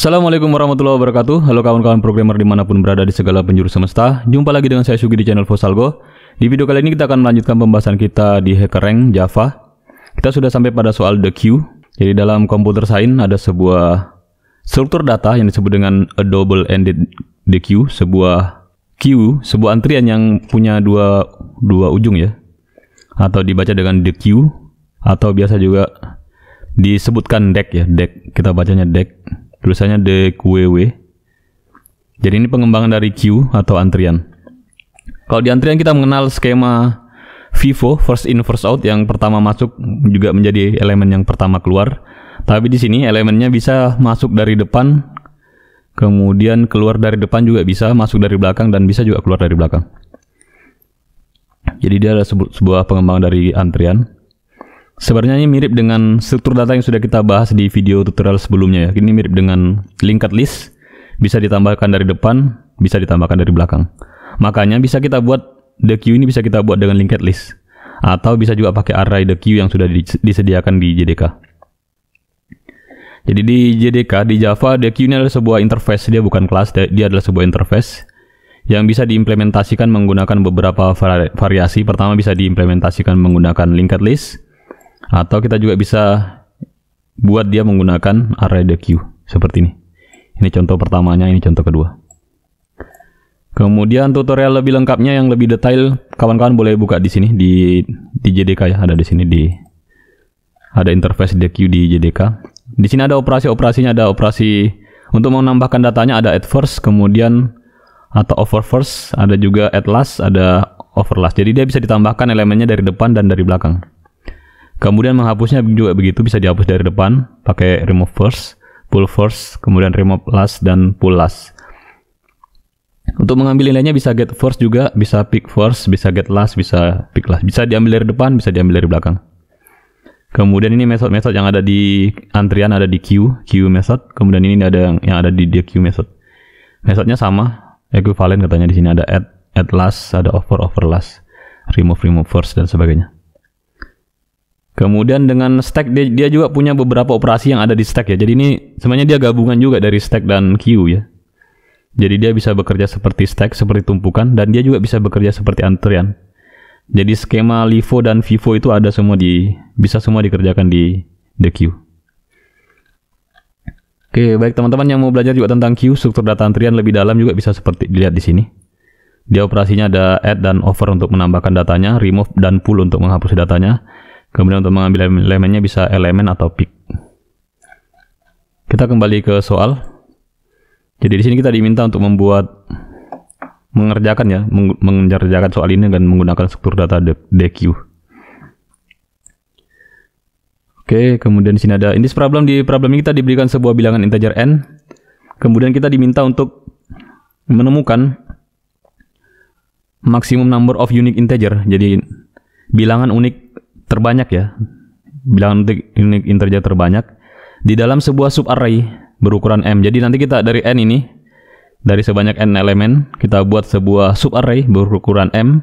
Assalamualaikum warahmatullahi wabarakatuh. Halo kawan-kawan programmer dimanapun berada di segala penjuru semesta. Jumpa lagi dengan saya Sugi di channel Fosalgo. Di video kali ini kita akan melanjutkan pembahasan kita di HackerRank Java. Kita sudah sampai pada soal the queue. Jadi dalam computer science ada sebuah struktur data yang disebut dengan a double-ended the queue. Sebuah queue, sebuah antrian yang punya dua ujung ya. Atau dibaca dengan the queue, atau biasa juga disebutkan deck ya. Deck, kita bacanya deck. Tulisannya DQW. Jadi ini pengembangan dari queue atau antrian. Kalau di antrian kita mengenal skema FIFO, first in first out, yang pertama masuk juga menjadi elemen yang pertama keluar. Tapi di sini elemennya bisa masuk dari depan, kemudian keluar dari depan juga bisa, masuk dari belakang, dan bisa juga keluar dari belakang. Jadi dia adalah sebuah pengembangan dari antrian. Sebenarnya ini mirip dengan struktur data yang sudah kita bahas di video tutorial sebelumnya ya. Ini mirip dengan linked list, bisa ditambahkan dari depan, bisa ditambahkan dari belakang. Makanya bisa kita buat the queue ini bisa kita buat dengan linked list, atau bisa juga pakai array the queue yang sudah disediakan di JDK. Jadi di JDK, di Java, the queue ini adalah sebuah interface, dia bukan kelas, dia adalah sebuah interface yang bisa diimplementasikan menggunakan beberapa variasi. Pertama bisa diimplementasikan menggunakan linked list, atau kita juga bisa buat dia menggunakan array the queue seperti ini. Ini contoh pertamanya, ini contoh kedua. Kemudian tutorial lebih lengkapnya yang lebih detail, kawan-kawan boleh buka di sini di JDK ya, ada di sini ada interface the queue di JDK. Di sini ada operasi-operasinya, ada operasi untuk menambahkan datanya, ada add first, kemudian atau over first, ada juga add last, ada over last. Jadi dia bisa ditambahkan elemennya dari depan dan dari belakang. Kemudian menghapusnya juga begitu, bisa dihapus dari depan pakai remove first, pull first, kemudian remove last, dan pull last. Untuk mengambil nilainya bisa get first juga, bisa pick first, bisa get last, bisa pick last. Bisa diambil dari depan, bisa diambil dari belakang. Kemudian ini method-method yang ada di antrian, ada di queue method. Kemudian ini ada yang ada di queue method. Methodnya sama, equivalent katanya di sini, ada add last, ada over last, remove first, dan sebagainya. Kemudian dengan stack dia juga punya beberapa operasi yang ada di stack ya. Jadi ini sebenarnya dia gabungan juga dari stack dan queue ya. Jadi dia bisa bekerja seperti stack, seperti tumpukan, dan dia juga bisa bekerja seperti antrian. Jadi skema LIFO dan FIFO itu ada semua bisa semua dikerjakan di the queue. Oke, baik teman-teman yang mau belajar juga tentang queue, struktur data antrian lebih dalam juga bisa seperti dilihat di sini. Dia operasinya ada add dan over untuk menambahkan datanya, remove dan pull untuk menghapus datanya. Kemudian untuk mengambil elemennya bisa elemen atau pick. Kita kembali ke soal. Jadi di sini kita diminta untuk mengerjakan soal ini dengan menggunakan struktur data the queue. Oke, kemudian di sini ada in this problem, di problem ini kita diberikan sebuah bilangan integer n. Kemudian kita diminta untuk menemukan maximum number of unique integer. Jadi bilangan unik terbanyak ya, bilangan unik integer terbanyak di dalam sebuah subarray berukuran m. Jadi nanti kita dari n ini, dari sebanyak n elemen, kita buat sebuah subarray berukuran m.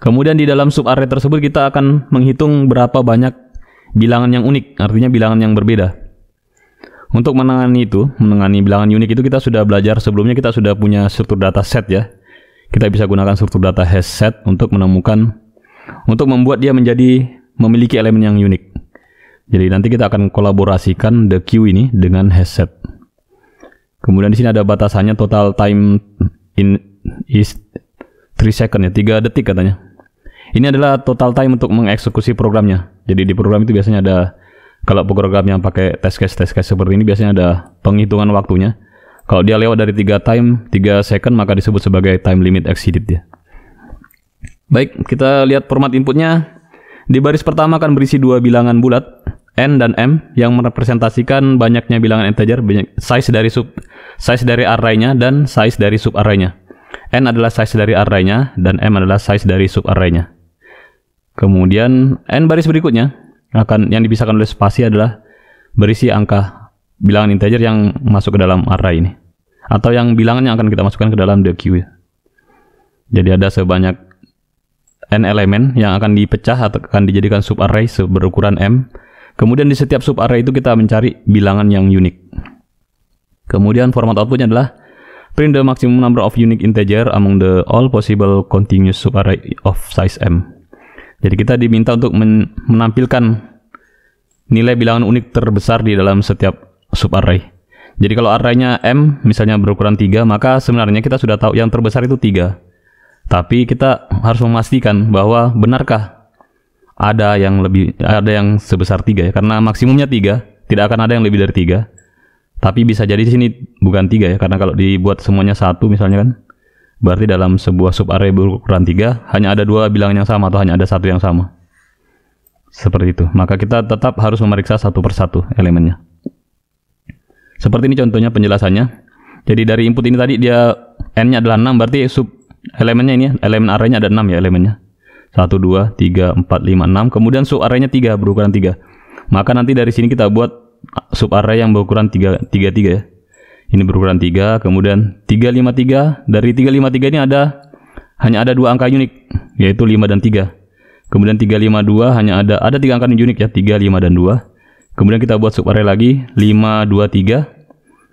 Kemudian di dalam subarray tersebut kita akan menghitung berapa banyak bilangan yang unik, artinya bilangan yang berbeda. Untuk menangani bilangan unik itu kita sudah belajar sebelumnya, kita sudah punya struktur data set ya. Kita bisa gunakan struktur data hash set untuk membuat dia memiliki elemen yang unik. Jadi nanti kita akan kolaborasikan the queue ini dengan hash set. Kemudian di sini ada batasannya, total time is 3 second ya, 3 detik katanya. Ini adalah total time untuk mengeksekusi programnya. Jadi di program itu biasanya ada, kalau program yang pakai test case seperti ini biasanya ada penghitungan waktunya. Kalau dia lewat dari 3 second maka disebut sebagai time limit exceeded ya. Baik, kita lihat format inputnya. Di baris pertama akan berisi 2 bilangan bulat, n dan m, yang merepresentasikan banyaknya bilangan integer, size dari array-nya dan size dari subarray-nya. N adalah size dari array-nya dan m adalah size dari subarray-nya. Kemudian n baris berikutnya yang dipisahkan oleh spasi adalah berisi angka bilangan integer yang masuk ke dalam array ini, atau yang bilangan yang akan kita masukkan ke dalam the queue. Jadi ada sebanyak n elemen yang akan dipecah atau akan dijadikan subarray berukuran m. Kemudian di setiap subarray itu kita mencari bilangan yang unik. Kemudian format outputnya adalah print the maximum number of unique integer among the all possible continuous subarray of size m. Jadi kita diminta untuk menampilkan nilai bilangan unik terbesar di dalam setiap subarray. Jadi kalau arraynya m misalnya berukuran 3, maka sebenarnya kita sudah tahu yang terbesar itu 3. Tapi kita harus memastikan bahwa benarkah ada yang sebesar 3 ya, karena maksimumnya 3, tidak akan ada yang lebih dari 3. Tapi bisa jadi di sini bukan 3 ya, karena kalau dibuat semuanya 1 misalnya kan, berarti dalam sebuah subarray berukuran 3 hanya ada 2 bilangan yang sama atau hanya ada 1 yang sama. Seperti itu. Maka kita tetap harus memeriksa satu persatu elemennya. Seperti ini contohnya penjelasannya. Jadi dari input ini tadi dia n-nya adalah 6, berarti sub elemennya ini, elemen arraynya ada 6 ya elemennya. 1, 2, 3, 4, 5, 6. Kemudian sub arraynya 3 berukuran 3. Maka nanti dari sini kita buat subarray yang berukuran 3 ya. Ini berukuran 3, kemudian 353. Dari 353 ini hanya ada 2 angka unik, yaitu 5 dan 3. Kemudian 352 hanya ada 3 angka unik ya, 3, 5 dan 2. Kemudian kita buat subarray lagi 5, 2, 3.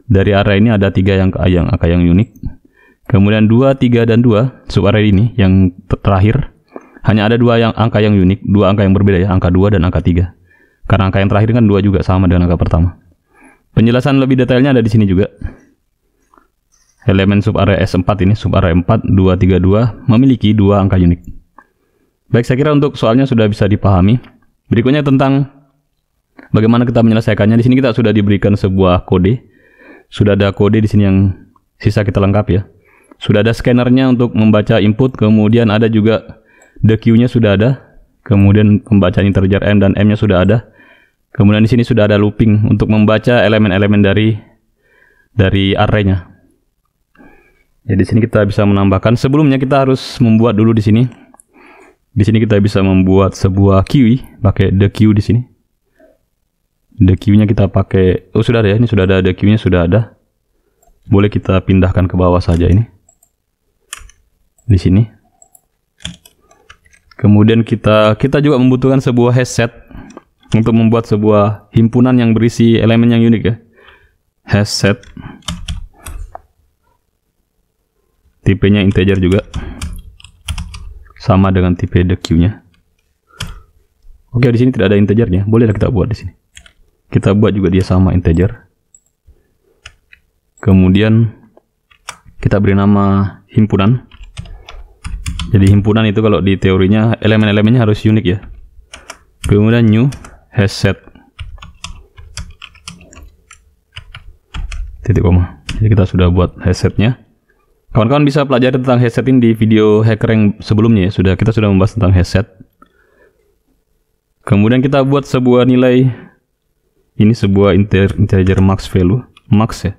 Dari array ini ada 3 angka yang unik. Kemudian 2, 3 dan 2 subarray ini yang terakhir hanya ada 2 angka yang unik, 2 angka yang berbeda ya, angka 2 dan angka 3. Karena angka yang terakhir kan 2 juga sama dengan angka pertama. Penjelasan lebih detailnya ada di sini juga. Elemen subarray S4 ini, subarray 4, 2, 3, 2 memiliki 2 angka unik. Baik, saya kira untuk soalnya sudah bisa dipahami. Berikutnya tentang bagaimana kita menyelesaikannya. Di sini kita sudah diberikan sebuah kode. Sudah ada kode di sini yang sisa kita lengkap ya. Sudah ada scannernya untuk membaca input, kemudian ada juga the queue-nya sudah ada. Kemudian pembacaan integer m dan m-nya sudah ada. Kemudian di sini sudah ada looping untuk membaca elemen-elemen dari array-nya. Ya, di sini kita bisa menambahkan. Sebelumnya kita harus membuat dulu di sini. Di sini kita bisa membuat sebuah queue pakai the queue di sini. The queue-nya kita pakai. Oh, sudah ada ya. Ini sudah ada the queue-nya sudah ada. Boleh kita pindahkan ke bawah saja ini. Di sini. Kemudian kita juga membutuhkan sebuah hash set untuk membuat sebuah himpunan yang berisi elemen yang unik ya. Hash set. Tipenya integer juga. Sama dengan tipe the queue-nya. Oke, di sini tidak ada integernya. Bolehlah kita buat di sini. Kita buat juga dia sama integer. Kemudian kita beri nama himpunan. Jadi himpunan itu kalau di teorinya elemen-elemennya harus unik ya. Kemudian new hash set titik koma. Jadi kita sudah buat hash setnya. Kawan-kawan bisa pelajari tentang hash set ini di video hacker yang sebelumnya ya. Kita sudah membahas tentang hash set. Kemudian kita buat sebuah nilai. Ini sebuah integer max value. Max ya.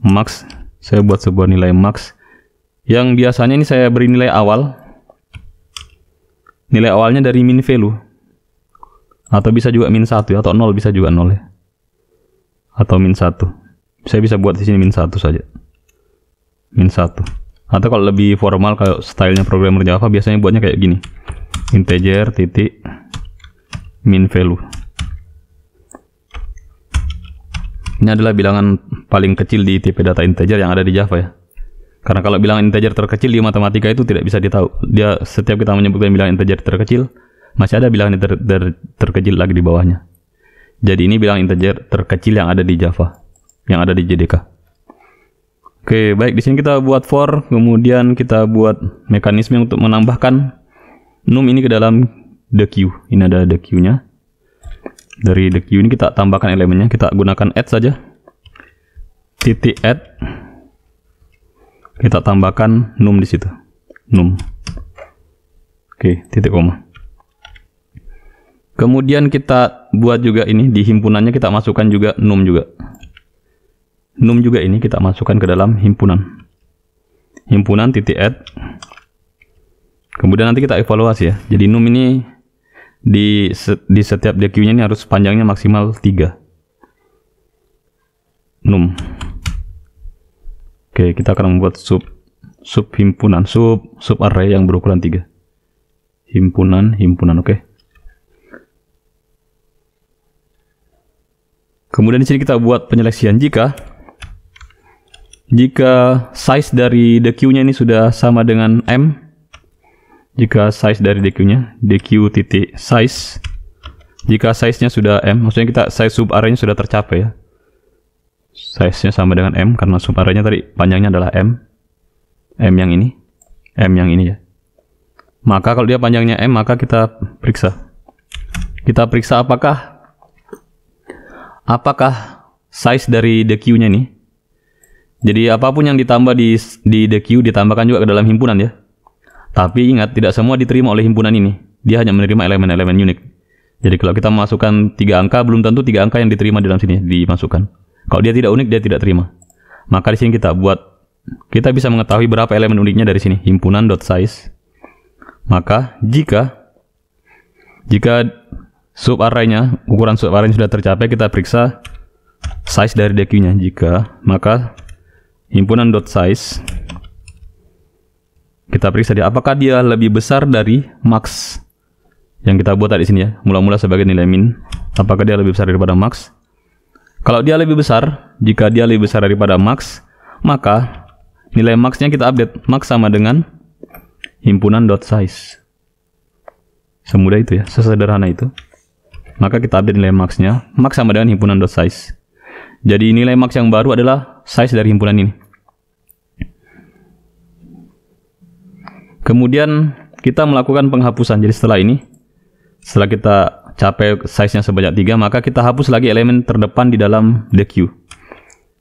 Max. Saya buat sebuah nilai max. Yang biasanya ini saya beri nilai awal. Nilai awalnya dari min value. Atau bisa juga min 1 ya. Atau 0 bisa juga 0 ya. Atau min 1. Saya bisa buat di sini min 1 saja. Min 1. Atau kalau lebih formal kayak stylenya programmer Java biasanya buatnya kayak gini. Integer titik min value. Ini adalah bilangan paling kecil di tipe data integer yang ada di Java ya. Karena kalau bilangan integer terkecil di matematika itu tidak bisa ditahu. Dia setiap kita menyebutkan bilangan integer terkecil, masih ada bilangan terkecil lagi di bawahnya. Jadi ini bilangan integer terkecil yang ada di Java, yang ada di JDK. Oke, baik, di sini kita buat for, kemudian kita buat mekanisme untuk menambahkan num ini ke dalam the queue. Ini ada the queue-nya. Dari the queue ini kita tambahkan elemennya, kita gunakan add saja. Titik add. Kita tambahkan num di situ. Num. Oke, titik koma. Kemudian kita buat juga ini di himpunannya kita masukkan juga num juga. Num juga ini kita masukkan ke dalam himpunan. Himpunan titik add. Kemudian nanti kita evaluasi ya. Jadi num ini di setiap DQ-nya ini harus panjangnya maksimal 3. Num. Oke, kita akan membuat sub himpunan, sub array yang berukuran 3. Himpunan, oke. Kemudian di sini kita buat penyeleksian jika size dari the queue-nya ini sudah sama dengan M. Jika size dari the queue-nya, dq titik size, jika size-nya sudah M, maksudnya kita size sub array-nya sudah tercapai ya. Size-nya sama dengan M karena sub array-nya tadi panjangnya adalah M. M yang ini ya. Maka kalau dia panjangnya M, maka kita periksa. Kita periksa apakah size dari the queue-nya ini. Jadi apapun yang ditambah di the queue ditambahkan juga ke dalam himpunan ya. Tapi ingat, tidak semua diterima oleh himpunan ini. Dia hanya menerima elemen-elemen unik. Jadi kalau kita masukkan 3 angka, belum tentu 3 angka yang diterima di dalam sini dimasukkan. Kalau dia tidak unik, dia tidak terima. Maka di sini kita bisa mengetahui berapa elemen uniknya dari sini. Himpunan.size. Maka jika sub array-nya, ukuran sub array-nya sudah tercapai, kita periksa size dari the queue-nya. Maka himpunan.size, kita periksa dia apakah dia lebih besar dari max yang kita buat tadi sini ya. Mula-mula sebagai nilai min, apakah dia lebih besar daripada max? Kalau dia lebih besar, jika dia lebih besar daripada max, maka nilai max-nya kita update. Max sama dengan himpunan.size. Semudah itu ya, sesederhana itu. Maka kita update nilai max-nya. Max sama dengan himpunan.size. Jadi nilai max yang baru adalah size dari himpunan ini. Kemudian kita melakukan penghapusan. Jadi setelah kita capai size-nya sebanyak 3, maka kita hapus lagi elemen terdepan di dalam the queue.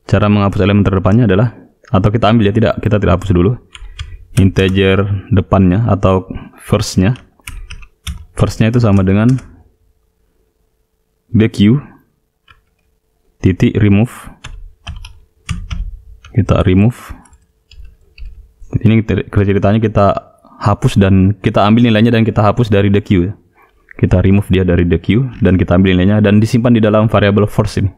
Cara menghapus elemen terdepannya adalah, atau kita ambil ya, kita tidak hapus dulu. Integer depannya atau first-nya. First-nya itu sama dengan the queue titik remove. Kita remove. Ini ceritanya kita hapus dan kita ambil nilainya dan kita hapus dari the queue. Kita remove dia dari the queue dan kita ambil nilainya dan disimpan di dalam variabel first ini.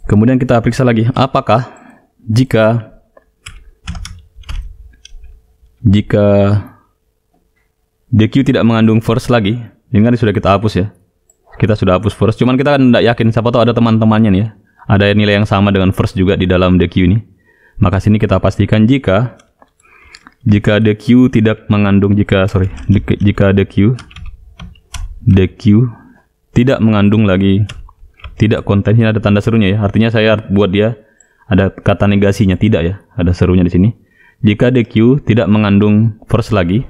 Kemudian kita periksa lagi apakah jika the queue tidak mengandung first lagi. Ini kan sudah kita hapus ya. Kita sudah hapus first, cuman kita kan tidak yakin, siapa tahu ada teman-temannya nih ya. Ada nilai yang sama dengan first juga di dalam the queue ini. Maka sini kita pastikan jika the queue tidak mengandung jika the queue tidak mengandung lagi, tidak contain, ini ada tanda serunya ya. Artinya saya buat dia ada kata negasinya, tidak ya. Ada serunya di sini. Jika the queue tidak mengandung first lagi,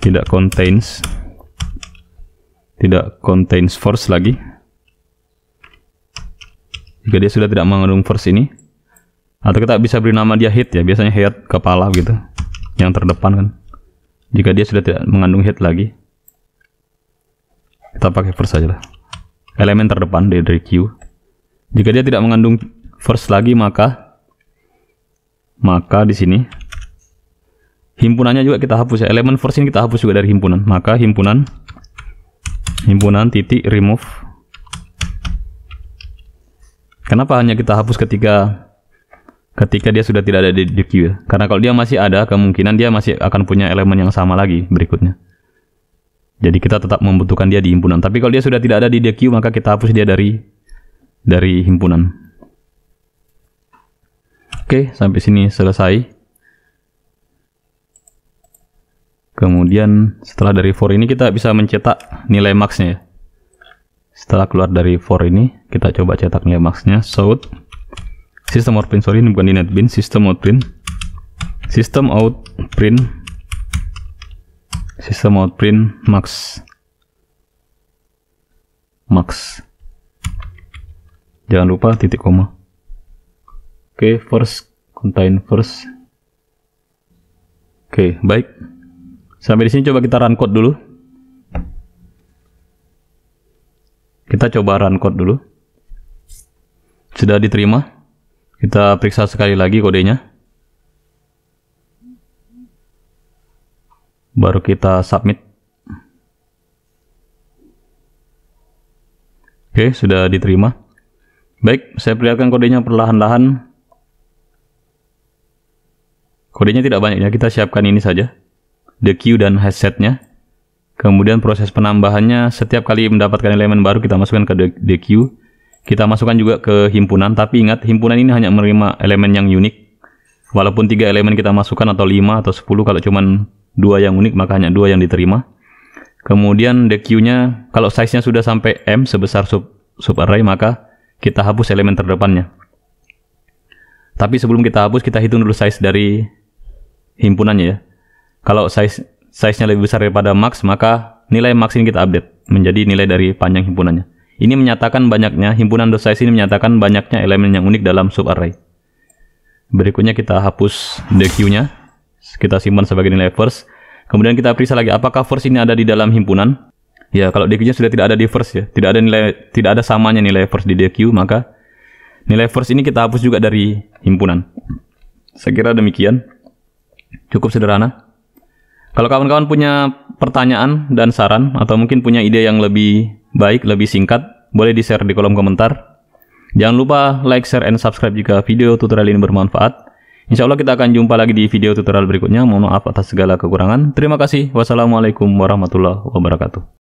tidak contains first lagi. Jika dia sudah tidak mengandung first ini, atau kita bisa beri nama dia head ya, biasanya head kepala gitu, yang terdepan kan. Jika dia sudah tidak mengandung head lagi, kita pakai first saja lah, elemen terdepan dari queue. Jika dia tidak mengandung first lagi, maka di sini himpunannya juga kita hapus ya. Elemen first ini kita hapus juga dari himpunan. Maka himpunan titik remove. Kenapa hanya kita hapus ketika dia sudah tidak ada di queue? Karena kalau dia masih ada, kemungkinan dia masih akan punya elemen yang sama lagi berikutnya. Jadi kita tetap membutuhkan dia di himpunan. Tapi kalau dia sudah tidak ada di queue, maka kita hapus dia dari himpunan. Oke, sampai sini selesai. Kemudian setelah dari for ini kita bisa mencetak nilai max-nya ya. Setelah keluar dari for ini, kita coba cetak nilai max-nya. South system out print, sorry ini bukan di NetBeans, system out print max. Jangan lupa titik koma. Oke, first contain first. Oke, baik. Sampai di sini coba kita run code dulu. Kita coba run code dulu. Sudah diterima. Kita periksa sekali lagi kodenya. Baru kita submit. Oke, sudah diterima. Baik, saya perlihatkan kodenya perlahan-lahan. Kodenya tidak banyak ya, kita siapkan ini saja. The queue dan headsetnya. Kemudian proses penambahannya, setiap kali mendapatkan elemen baru kita masukkan ke DQ. Kita masukkan juga ke himpunan, tapi ingat himpunan ini hanya menerima elemen yang unik. Walaupun 3 elemen kita masukkan atau 5 atau 10, kalau cuman 2 yang unik maka hanya 2 yang diterima. Kemudian DQ-nya kalau size-nya sudah sampai M sebesar subarray maka kita hapus elemen terdepannya. Tapi sebelum kita hapus, kita hitung dulu size dari himpunannya ya. Kalau size-nya lebih besar daripada max, maka nilai max ini kita update menjadi nilai dari panjang himpunannya. Ini menyatakan banyaknya, himpunan size ini menyatakan banyaknya elemen yang unik dalam subarray. Berikutnya kita hapus DQ-nya, kita simpan sebagai nilai first. Kemudian kita periksa lagi apakah first ini ada di dalam himpunan. Ya, kalau DQ-nya sudah tidak ada di first ya, tidak ada samanya nilai first di DQ, maka nilai first ini kita hapus juga dari himpunan. Saya kira demikian. Cukup sederhana. Kalau kawan-kawan punya pertanyaan dan saran atau mungkin punya ide yang lebih baik, lebih singkat, boleh di-share di kolom komentar. Jangan lupa like, share, and subscribe jika video tutorial ini bermanfaat. Insya Allah kita akan jumpa lagi di video tutorial berikutnya. Mohon maaf atas segala kekurangan. Terima kasih. Wassalamualaikum warahmatullahi wabarakatuh.